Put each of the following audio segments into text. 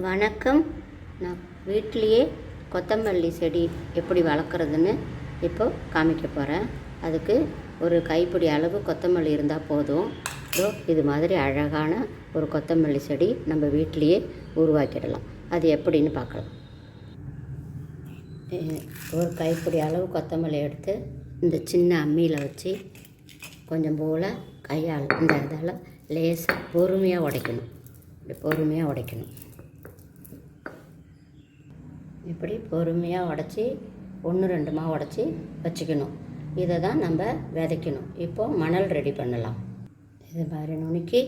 வணக்கம். நான் வீட்டிலையே கொத்தமல்லி செடி எப்படி வளர்க்குறதுன்னு இப்போ காமிக்க போகிறேன். அதுக்கு ஒரு கைப்பிடி அளவு கொத்தமல்லி இருந்தால் போதும். இது மாதிரி அழகான ஒரு கொத்தமல்லி செடி நம்ம வீட்டிலையே உருவாக்கிடலாம். அது எப்படின்னு பார்க்கலாம். ஒரு கைப்பிடி அளவு கொத்தமல்லி எடுத்து இந்த சின்ன அம்மியில் வச்சு கொஞ்சம் போல் கையால் இந்த இதால் லேசாக பொறுமையாக உடைக்கணும். இப்படி பொறுமையாக உடைக்கணும். இப்படி பொறுமையாக உடச்சி 1-2 உடச்சி வச்சுக்கணும். இதை தான் நம்ம விதைக்கணும். இப்போது மணல் ரெடி பண்ணலாம். இது மாதிரி நுணுக்கி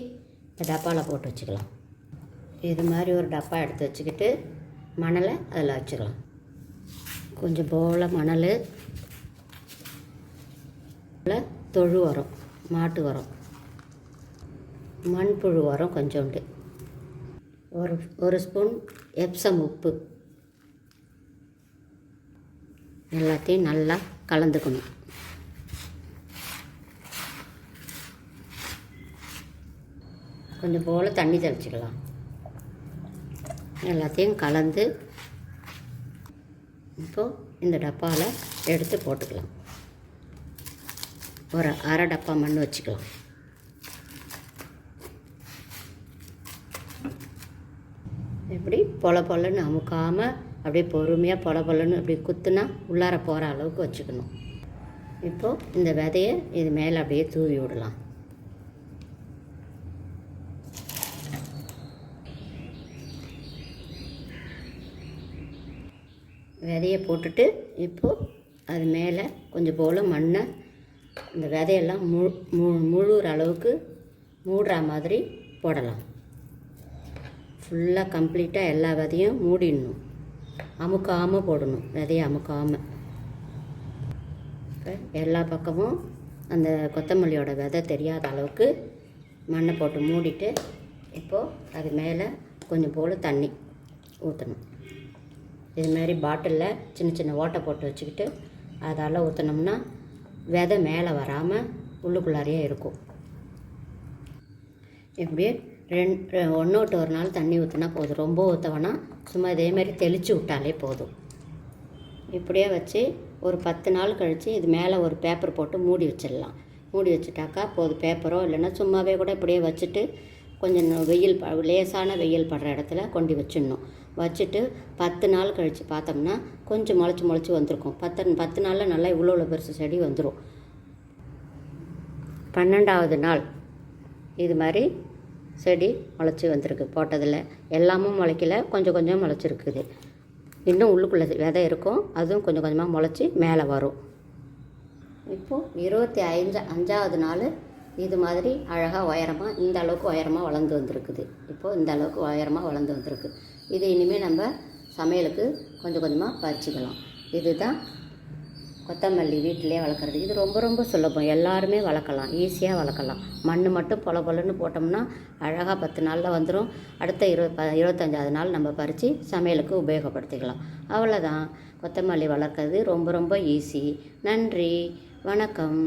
இந்த டப்பாவில் போட்டு வச்சுக்கலாம். இது மாதிரி ஒரு டப்பா எடுத்து வச்சுக்கிட்டு மணலை அதில் வச்சுக்கலாம். கொஞ்சம் போல் மணல், தொழு உரம், மாட்டு உரம், மண்புழு உரம் கொஞ்சோண்டு, ஒரு ஸ்பூன் எப்சம் உப்பு எல்லாத்தையும் நல்லா கலந்துக்கணும். கொஞ்சம் போல் தண்ணி தெளிச்சிக்கலாம். எல்லாத்தையும் கலந்து இப்போது இந்த டப்பாவில் எடுத்து போட்டுக்கலாம். ஒரு அரை டப்பா மண் வச்சுக்கலாம். இப்படி பொலன்னு அமுக்காமல் அப்படியே பொறுமையாக பொலன்னு அப்படி குத்துனா உள்ளார போகிற அளவுக்கு வச்சுக்கணும். இப்போது இந்த விதையை இது மேலே அப்படியே தூவி விடலாம். விதையை போட்டுட்டு இப்போது அது மேலே கொஞ்சம் போல் மண்ணை இந்த விதையெல்லாம் முழுகிற அளவுக்கு மூடுற மாதிரி போடலாம். ஃபுல்லாக கம்ப்ளீட்டாக எல்லா விதையும் மூடிடணும். அமுக்காமல் போடணும். விதையை அமுக்காமல் எல்லா பக்கமும் அந்த கொத்தமல்லியோட விதை தெரியாத அளவுக்கு மண்ணை போட்டு மூடிட்டு இப்போது அது மேலே கொஞ்சம் போல் தண்ணி ஊற்றணும். இதுமாரி பாட்டிலில் சின்ன ஓட்டை போட்டு வச்சுக்கிட்டு அதால் ஊற்றினோம்னா விதை மேலே வராமல் உள்ளுக்குள்ளாரையே இருக்கும். இப்படியே ஒன்று விட்டு ஒரு நாள் தண்ணி ஊற்றினா போதும். ரொம்ப ஊற்றவனா சும்மா இதேமாரி தெளித்து விட்டாலே போதும். இப்படியே வச்சு ஒரு 10 நாள் கழித்து இது மேலே ஒரு பேப்பர் போட்டு மூடி வச்சிடலாம். மூடி வச்சுட்டாக்கா போதும். பேப்பரோ இல்லைன்னா சும்மாவே கூட இப்படியே வச்சுட்டு கொஞ்சம் லேசான வெயில் படுற இடத்துல கொண்டு வச்சிடணும். வச்சுட்டு 10 நாள் கழித்து பார்த்தோம்னா கொஞ்சம் முளைச்சி வந்திருக்கும். 10 நாளில் நல்லா இவ்வளோ பெருசு செடி வந்துடும். 12ஆவது நாள் இது மாதிரி செடி முளைச்சி வந்திருக்கு. போட்டதில் எல்லாமும் முளைக்கல, கொஞ்சம் முளைச்சிருக்குது. இன்னும் உள்ளுக்குள்ளே விதை இருக்கும். அதுவும் கொஞ்சம் கொஞ்சமாக முளைச்சி மேலே வரும். இப்போது 25ஆவது நாள் இது மாதிரி அழகாக உயரமாக இந்த அளவுக்கு உயரமாக வளர்ந்து வந்திருக்குது. இப்போது இந்த அளவுக்கு உயரமாக வளர்ந்து வந்திருக்கு. இது இனிமேல் நம்ம சமையலுக்கு கொஞ்சம் கொஞ்சமாக பறிச்சிக்கலாம். இதுதான் கொத்தமல்லி வீட்டிலே வளர்க்குறது. இது ரொம்ப சுலபம். எல்லாருமே வளர்க்கலாம், ஈஸியாக வளர்க்கலாம். மண் மட்டும் பொலன்னு போட்டோம்னா அழகாக 10 நாளில் வந்துடும். அடுத்த 25ஆவது நாள் நம்ம பறித்து சமையலுக்கு உபயோகப்படுத்திக்கலாம். அவ்வளோதான். கொத்தமல்லி வளர்க்குறது ரொம்ப ஈஸி. நன்றி, வணக்கம்.